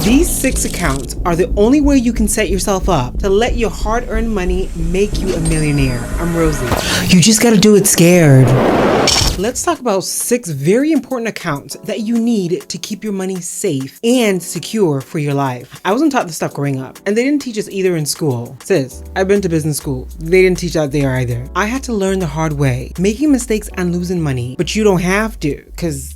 These 6 accounts are the only way you can set yourself up to let your hard-earned money make you a millionaire. I'm Rosie. You just gotta do it scared. Let's talk about 6 very important accounts that you need to keep your money safe and secure for your life. I wasn't taught this stuff growing up, and they didn't teach us either in school. Sis, I've been to business school. They didn't teach that there either. I had to learn the hard way, making mistakes and losing money, but you don't have to, because,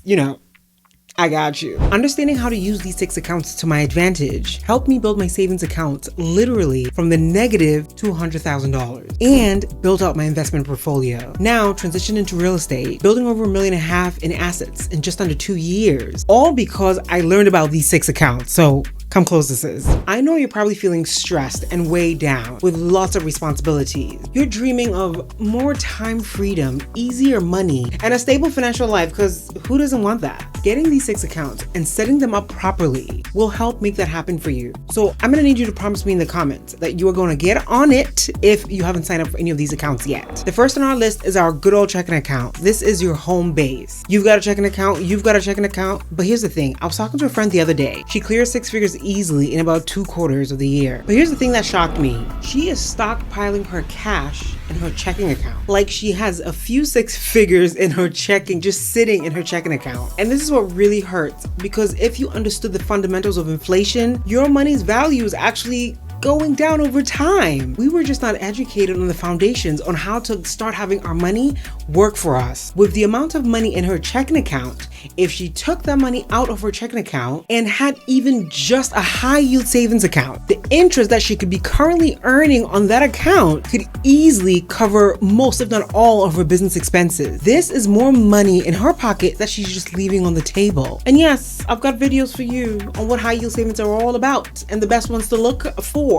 I got you. Understanding how to use these 6 accounts to my advantage helped me build my savings accounts literally from the negative to $100,000 and built out my investment portfolio. Now transitioned into real estate, building over $1.5 million in assets in just under 2 years, all because I learned about these 6 accounts. So come close, sis. I know you're probably feeling stressed and weighed down with lots of responsibilities. You're dreaming of more time freedom, easier money, and a stable financial life, because who doesn't want that? Getting these 6 accounts and setting them up properly will help make that happen for you. So I'm gonna need you to promise me in the comments that you are gonna get on it if you haven't signed up for any of these accounts yet. The first on our list is our good old checking account. This is your home base. You've got a checking account, you've got a checking account, but here's the thing. I was talking to a friend the other day. She clears 6 figures easily in about 2 quarters of the year. But here's the thing that shocked me. She is stockpiling her cash in her checking account. Like she has a few 6 figures in her checking, just sitting in her checking account. And this is what really hurts, because if you understood the fundamentals of inflation, your money's value is actually going down over time. We were just not educated on the foundations on how to start having our money work for us. With the amount of money in her checking account, if she took that money out of her checking account and had even just a high yield savings account, the interest that she could be currently earning on that account could easily cover most, if not all, of her business expenses. This is more money in her pocket that she's just leaving on the table. And yes, I've got videos for you on what high yield savings are all about and the best ones to look for.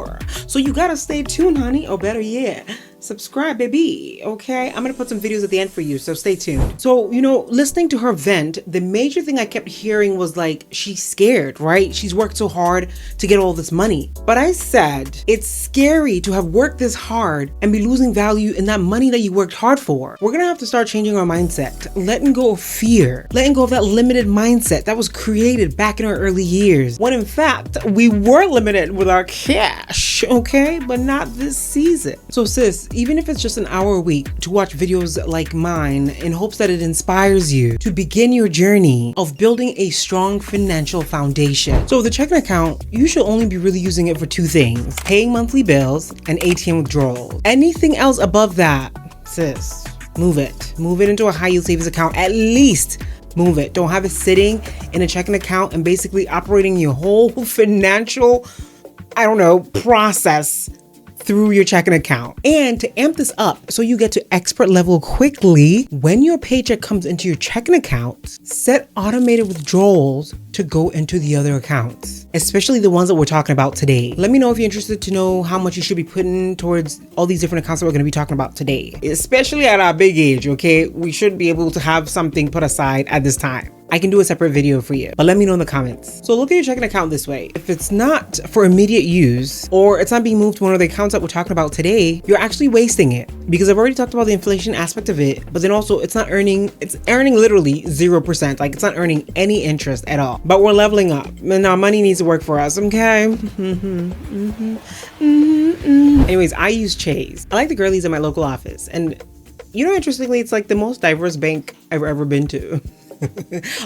So you gotta stay tuned, honey, or better yet, subscribe, baby. Okay, I'm gonna put some videos at the end for you, so stay tuned. So, listening to her vent, the major thing I kept hearing was like, she's scared, right? She's worked so hard to get all this money. But I said, it's scary to have worked this hard and be losing value in that money that you worked hard for. We're gonna have to start changing our mindset, letting go of fear, letting go of that limited mindset that was created back in our early years, when in fact, we were limited with our cash, okay? But not this season. So sis, even if it's just an hour a week to watch videos like mine in hopes that it inspires you to begin your journey of building a strong financial foundation. So the checking account, you should only be really using it for 2 things: paying monthly bills and ATM withdrawals. Anything else above that, sis, move it. Move it into a high yield savings account. At least move it. Don't have it sitting in a checking account and basically operating your whole financial, process through your checking account. And to amp this up so you get to expert level quickly, when your paycheck comes into your checking account, set automated withdrawals to go into the other accounts, especially the ones that we're talking about today. Let me know if you're interested to know how much you should be putting towards all these different accounts that we're going to be talking about today. Especially at our big age, okay? We should be able to have something put aside at this time. I can do a separate video for you, but let me know in the comments. So look at your checking account this way. If it's not for immediate use, or it's not being moved to one of the accounts that we're talking about today, you're actually wasting it, because I've already talked about the inflation aspect of it, but then also it's earning literally 0%. Like it's not earning any interest at all, but we're leveling up and our money needs to work for us, okay? Anyways, I use Chase. I like the girlies in my local office, and interestingly, it's like the most diverse bank I've ever been to.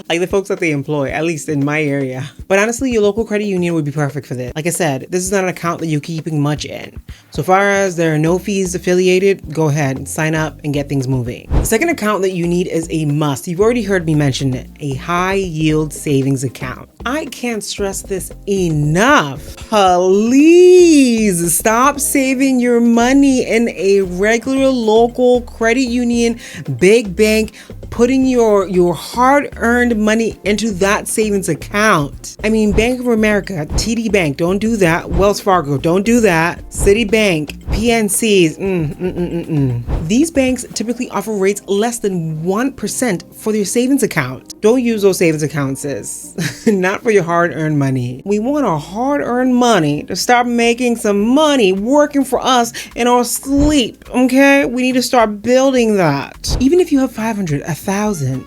Like the folks that they employ, at least in my area. But honestly, your local credit union would be perfect for this. Like I said, this is not an account that you're keeping much in. So far as there are no fees affiliated, go ahead, sign up and get things moving. The second account that you need is a must. You've already heard me mention it, a high yield savings account. I can't stress this enough. Please stop saving your money in a regular local credit union, big bank, putting your hard-earned money into that savings account. I mean, Bank of America, TD Bank, don't do that. Wells Fargo, don't do that. Citibank, PNCs, These banks typically offer rates less than 1% for their savings account. Don't use those savings accounts, sis. Not for your hard-earned money. We want our hard-earned money to start making some money working for us in our sleep, okay? We need to start building that. Even if you have 500, 1,000,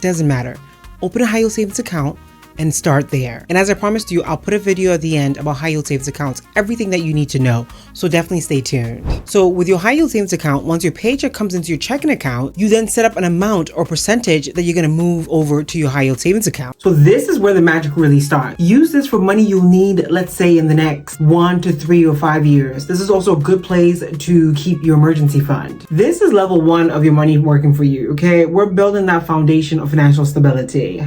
doesn't matter. Open a high yield savings account, and start there. And as I promised you, I'll put a video at the end about high yield savings accounts, everything that you need to know. So definitely stay tuned. So with your high yield savings account, once your paycheck comes into your checking account, you then set up an amount or percentage that you're going to move over to your high yield savings account. So this is where the magic really starts. Use this for money you'll need, let's say in the next 1 to 3 or 5 years. This is also a good place to keep your emergency fund. This is level 1 of your money working for you, okay? We're building that foundation of financial stability.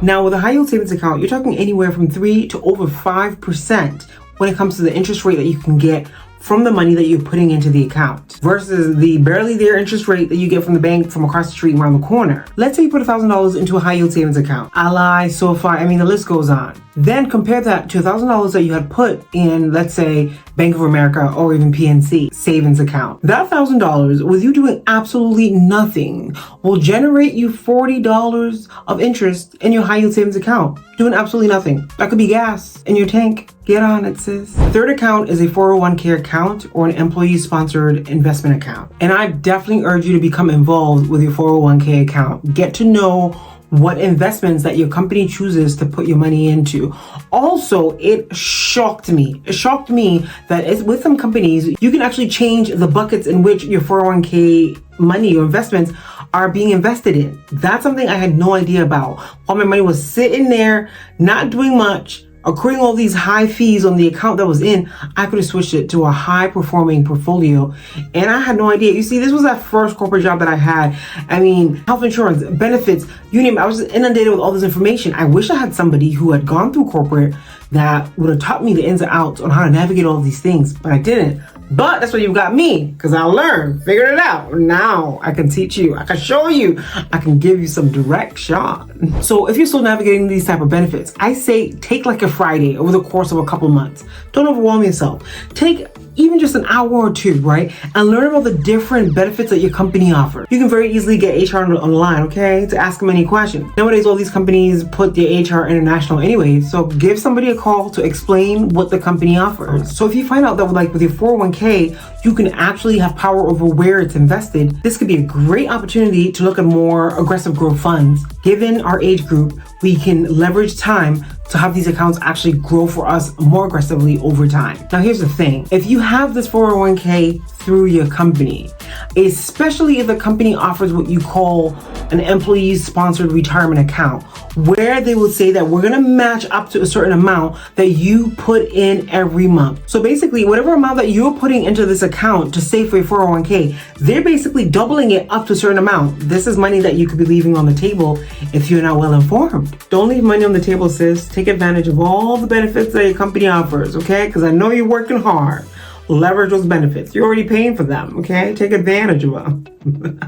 Now with a high yield savings account, you're talking anywhere from 3 to over 5% when it comes to the interest rate that you can get from the money that you're putting into the account versus the barely there interest rate that you get from the bank from across the street around the corner. Let's say you put $1,000 into a high yield savings account, Ally, SoFi, I mean the list goes on. Then compare that to $1,000 that you had put in, let's say, Bank of America or even PNC savings account. That $1,000, with you doing absolutely nothing, will generate you $40 of interest in your high yield savings account. Doing absolutely nothing. That could be gas in your tank. Get on it, sis. The third account is a 401k account or an employee-sponsored investment account. And I definitely urge you to become involved with your 401k account. Get to know what investments that your company chooses to put your money into. Also, it shocked me. It shocked me that with some companies, you can actually change the buckets in which your 401k money or investments are being invested in. That's something I had no idea about. While my money was sitting there, not doing much, accruing all these high fees on the account that was in, I could have switched it to a high performing portfolio. And I had no idea. You see, this was that first corporate job that I had. I mean, health insurance, benefits, you name it. I was just inundated with all this information. I wish I had somebody who had gone through corporate that would have taught me the ins and outs on how to navigate all these things, but I didn't. But that's why you've got me, because I learned, figured it out. Now I can teach you, I can show you, I can give you some direction. So if you're still navigating these type of benefits, I say take like a Friday over the course of a couple months. Don't overwhelm yourself. Take even just an hour or two, right? And learn about the different benefits that your company offers. You can very easily get HR online, okay? To ask them any questions. Nowadays, all these companies put their HR international anyway, so give somebody a call to explain what the company offers. So if you find out that with your 401k, you can actually have power over where it's invested, this could be a great opportunity to look at more aggressive growth funds. Given our age group, we can leverage time to have these accounts actually grow for us more aggressively over time. Now, here's the thing. If you have this 401k through your company, especially if the company offers what you call an employee-sponsored retirement account, where they will say that we're going to match up to a certain amount that you put in every month. So basically, whatever amount that you're putting into this account to save for your 401k, they're basically doubling it up to a certain amount. This is money that you could be leaving on the table if you're not well informed. Don't leave money on the table, sis. Take advantage of all the benefits that your company offers, okay? Because I know you're working hard. Leverage those benefits. You're already paying for them, okay? Take advantage of them.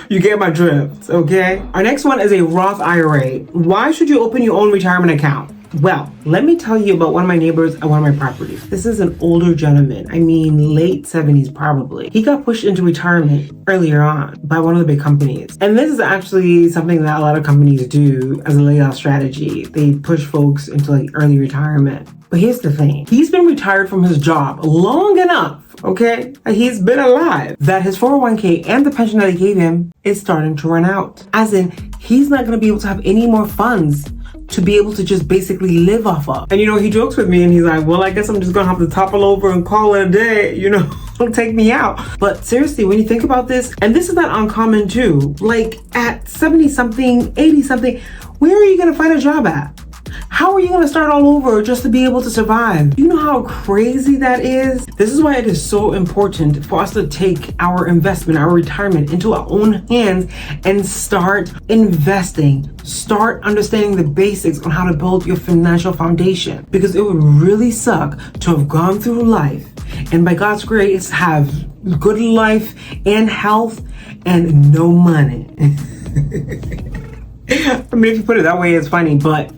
You get my drift, okay? Our next one is a Roth IRA. Why should you open your own retirement account? Well, let me tell you about one of my neighbors at one of my properties. This is an older gentleman. I mean, late 70s probably. He got pushed into retirement earlier on by one of the big companies. And this is actually something that a lot of companies do as a layoff strategy. They push folks into early retirement. But here's the thing. He's been retired from his job long enough, okay? He's been alive that his 401k and the pension that he gave him is starting to run out. As in, he's not going to be able to have any more funds to be able to just basically live off of. And he jokes with me and he's like, well, I guess I'm just gonna have to topple over and call it a day, don't take me out. But seriously, when you think about this, and this is not uncommon too, at 70 something, 80 something, where are you gonna find a job at? How are you going to start all over just to be able to survive? You know how crazy that is? This is why it is so important for us to take our investment, our retirement into our own hands and start investing. Start understanding the basics on how to build your financial foundation, because it would really suck to have gone through life and by God's grace have good life and health and no money. I mean, if you put it that way, it's funny, but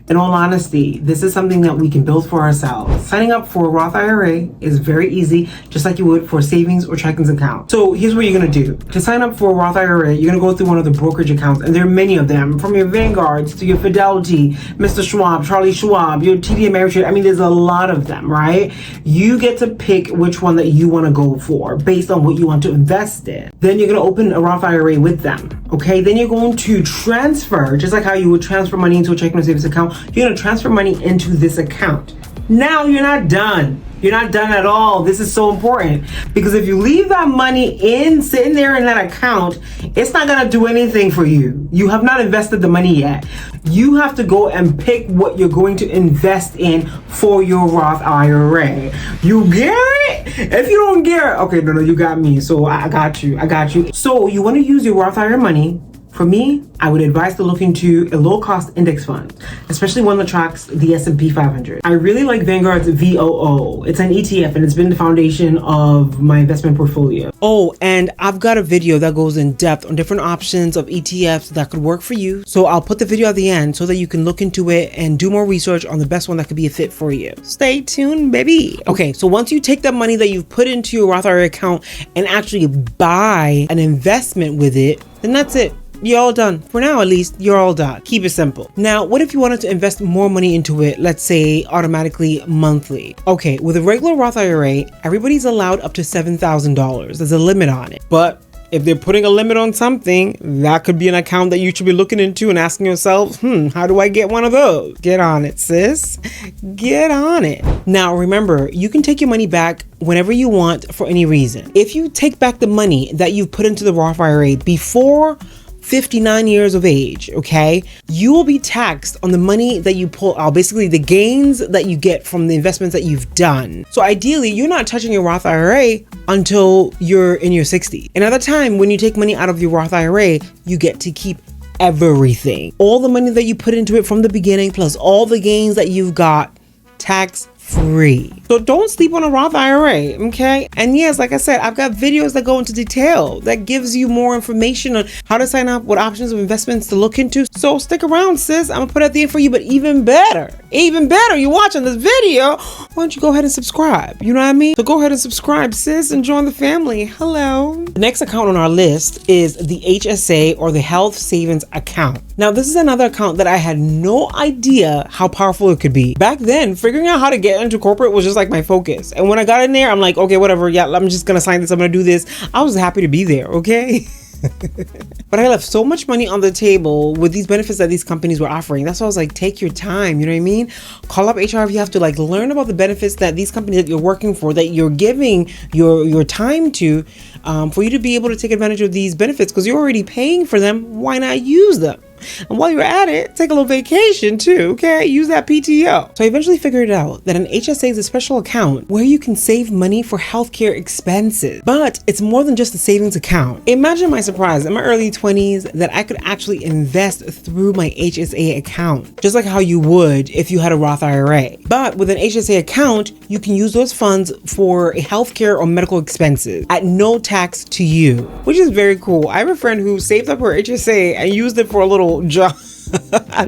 in all honesty, this is something that we can build for ourselves. Signing up for a Roth IRA is very easy, just like you would for a savings or checkings account. So here's what you're gonna do. To sign up for a Roth IRA, you're gonna go through one of the brokerage accounts, and there are many of them, from your Vanguards to your Fidelity, Mr. Schwab, Charlie Schwab, your TD Ameritrade. I mean, there's a lot of them, right? You get to pick which one that you wanna go for based on what you want to invest in. Then you're gonna open a Roth IRA with them, okay? Then you're going to transfer, just like how you would transfer money into a checking or savings account, you're gonna transfer money into this account. Now you're not done. You're not done at all. This is so important because if you leave that money sitting there in that account, it's not gonna do anything for you. You have not invested the money yet. You have to go and pick what you're going to invest in for your Roth IRA. You get it? If you don't get it, okay, no, you got me. So I got you. So you want to use your Roth IRA money. For me, I would advise to look into a low-cost index fund, especially one that tracks the S&P 500. I really like Vanguard's VOO. It's an ETF and it's been the foundation of my investment portfolio. Oh, and I've got a video that goes in depth on different options of ETFs that could work for you. So I'll put the video at the end so that you can look into it and do more research on the best one that could be a fit for you. Stay tuned, baby. Okay, so once you take that money that you've put into your Roth IRA account and actually buy an investment with it, then that's it. You're all done. For now, at least, you're all done. Keep it simple. Now, what if you wanted to invest more money into it, let's say automatically monthly? Okay, with a regular Roth IRA, everybody's allowed up to $7,000. There's a limit on it. But if they're putting a limit on something, that could be an account that you should be looking into and asking yourself, how do I get one of those? Get on it, sis. Get on it. Now, remember, you can take your money back whenever you want for any reason. If you take back the money that you've put into the Roth IRA before 59 years of age, okay, you will be taxed on the money that you pull out, basically the gains that you get from the investments that you've done. So ideally, you're not touching your Roth IRA until you're in your 60s. Another time, when you take money out of your Roth IRA, you get to keep everything. All the money that you put into it from the beginning, plus all the gains that you've got, tax free. So don't sleep on a Roth IRA, okay? And yes, like I said, I've got videos that go into detail that gives you more information on how to sign up, what options of investments to look into. So stick around, sis. I'm gonna put it at the end for you, but even better, you're watching this video, why don't you go ahead and subscribe? You know what I mean? So go ahead and subscribe, sis, and join the family. Hello. The next account on our list is the HSA, or the Health Savings Account. Now, this is another account that I had no idea how powerful it could be. Back then, figuring out how to get into corporate was just like my focus. And when I got in there, I'm like, okay, whatever. Yeah, I'm just gonna sign this. I'm gonna do this. I was happy to be there, okay? But I left so much money on the table with these benefits that these companies were offering. That's why I was like, take your time. You know what I mean? Call up HR if you have to, like, learn about the benefits that these companies that you're working for, that you're giving your time to, for you to be able to take advantage of these benefits, because you're already paying for them. Why not use them? And while you're at it, take a little vacation too, okay? Use that PTO. So I eventually figured out that an HSA is a special account where you can save money for healthcare expenses. But it's more than just a savings account. Imagine my surprise in my early 20s that I could actually invest through my HSA account, just like how you would if you had a Roth IRA. But with an HSA account, you can use those funds for healthcare or medical expenses at no tax to you, which is very cool. I have a friend who saved up her HSA and used it for a little job.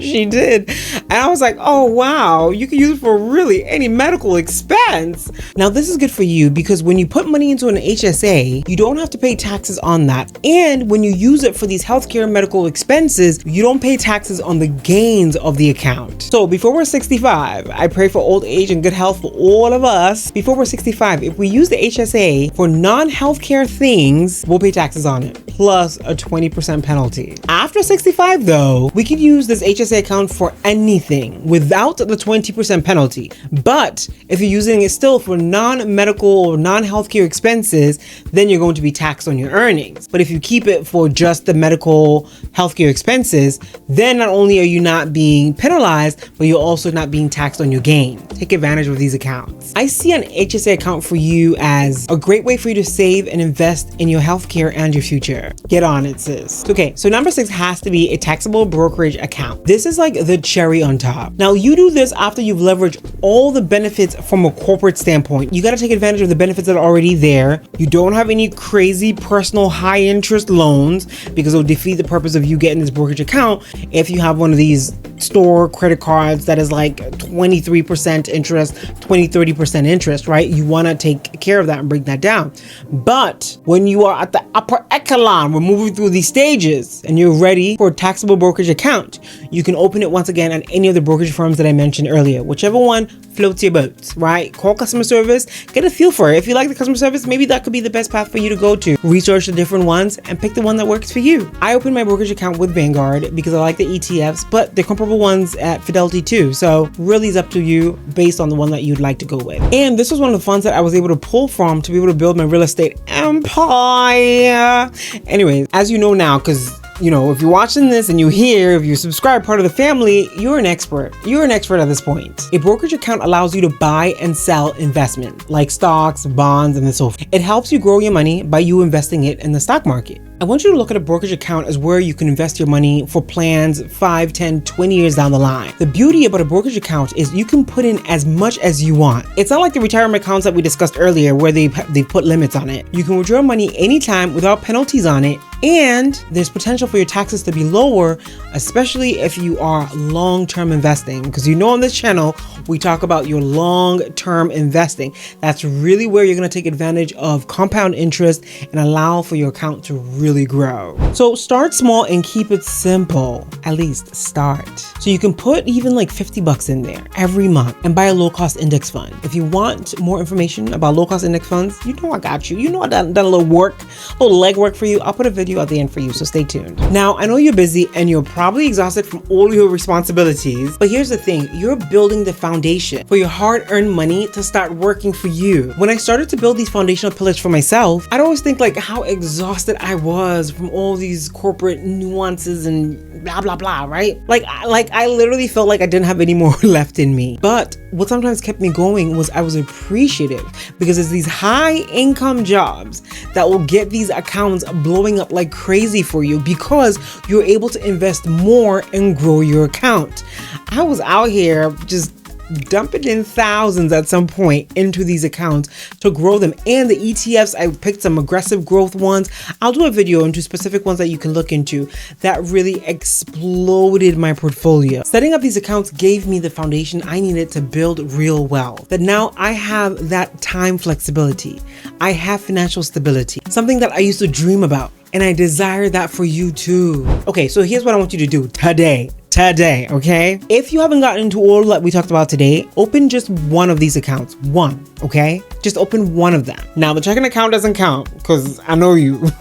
She did. And I was like, oh wow, you can use it for really any medical expense. Now this is good for you because when you put money into an HSA, you don't have to pay taxes on that. And when you use it for these healthcare medical expenses, you don't pay taxes on the gains of the account. So before we're 65, I pray for old age and good health for all of us. Before we're 65, if we use the HSA for non-healthcare things, we'll pay taxes on it, plus a 20% penalty. After 65 though, we can use this HSA account for anything without the 20% penalty. But if you're using it still for non-medical or non-healthcare expenses, then you're going to be taxed on your earnings. But if you keep it for just the medical healthcare expenses, then not only are you not being penalized, but you're also not being taxed on your gain. Take advantage of these accounts. I see an HSA account for you as a great way for you to save and invest in your healthcare and your future. Get on it, sis. Okay, so number 6 has to be a taxable brokerage account. This is like the cherry on top. Now you do this after you've leveraged all the benefits from a corporate standpoint. You got to take advantage of the benefits that are already there. You don't have any crazy personal high interest loans because it'll defeat the purpose of you getting this brokerage account if you have one of these store credit cards that is like 23% interest, 30% interest, right? You want to take care of that and bring that down. But when you are at the upper echelon on, we're moving through these stages and you're ready for a taxable brokerage account, you can open it once again at any of the brokerage firms that I mentioned earlier, whichever one floats your boat, right? Call customer service, get a feel for it. If you like the customer service, maybe that could be the best path for you to go to. Research the different ones and pick the one that works for you. I opened my brokerage account with Vanguard because I like the ETFs, but they're comparable ones at Fidelity too. So really it's up to you based on the one that you'd like to go with. And this was one of the funds that I was able to pull from to be able to build my real estate empire. Anyways, as you know now, because you know, if you're watching this and you hear, if you subscribe part of the family, you're an expert. You're an expert at this point. A brokerage account allows you to buy and sell investment like stocks, bonds, and so forth. It helps you grow your money by you investing it in the stock market. I want you to look at a brokerage account as where you can invest your money for plans 5, 10, 20 years down the line. The beauty about a brokerage account is you can put in as much as you want. It's not like the retirement accounts that we discussed earlier where they put limits on it. You can withdraw money anytime without penalties on it, and there's potential for your taxes to be lower, especially if you are long-term investing, because you know on this channel we talk about your long-term investing. That's really where you're going to take advantage of compound interest and allow for your account to really grow. So start small and keep it simple. At least start. So you can put even like $50 in there every month and buy a low-cost index fund. If you want more information about low-cost index funds, you know I got you. You know I done a little work, a little legwork for you. I'll put a video at the end for you, so stay tuned. Now, I know you're busy and you're probably exhausted from all your responsibilities, but here's the thing, you're building the foundation for your hard-earned money to start working for you. When I started to build these foundational pillars for myself, I'd always think like how exhausted I was from all these corporate nuances and blah, blah, blah, right? Like I literally felt like I didn't have any more left in me. But what sometimes kept me going was I was appreciative because it's these high income jobs that will get these accounts blowing up like crazy for you because you're able to invest more and grow your account. I was out here just dumping in thousands at some point into these accounts to grow them. And the ETFs, I picked some aggressive growth ones. I'll do a video into specific ones that you can look into that really exploded my portfolio. Setting up these accounts gave me the foundation I needed to build real wealth. That now I have that time flexibility. I have financial stability, something that I used to dream about. And I desire that for you too. Okay, so here's what I want you to do today, okay? If you haven't gotten into all that we talked about today, open just one of these accounts, one, okay? Just open one of them. Now, the checking account doesn't count because I know you.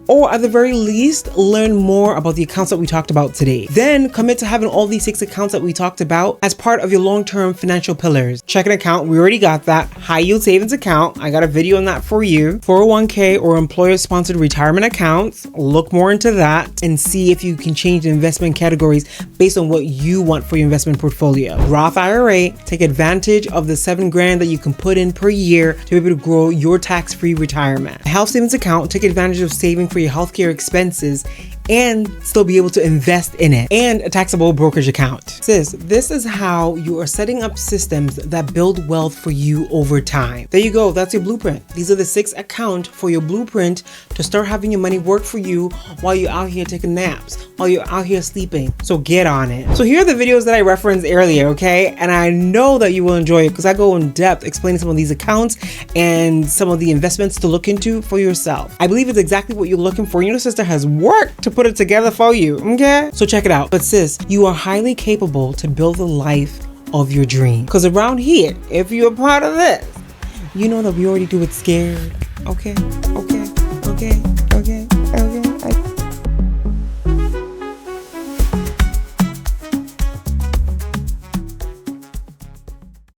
Or at the very least, learn more about the accounts that we talked about today. Then commit to having all these 6 accounts that we talked about as part of your long-term financial pillars. Checking account, we already got that. High yield savings account, I got a video on that for you. 401k or employer-sponsored retirement accounts, look more into that and see if you can change the investment categories based on what you want for your investment portfolio. Roth IRA, take advantage of the $7,000 that you can put in per year to be able to grow your tax-free retirement. A health savings account, take advantage of saving for your healthcare expenses and still be able to invest in it. And a taxable brokerage account. Sis, this is how you are setting up systems that build wealth for you over time. There you go, that's your blueprint. These are the 6 accounts for your blueprint to start having your money work for you while you're out here taking naps, while you're out here sleeping. So get on it. So here are the videos that I referenced earlier, okay? And I know that you will enjoy it because I go in depth explaining some of these accounts and some of the investments to look into for yourself. I believe it's exactly what you're looking for. Your sister has worked to put it together for you, okay? So check it out. But sis, you are highly capable to build the life of your dream. Because around here, if you're a part of this, you know that we already do it scared. Okay.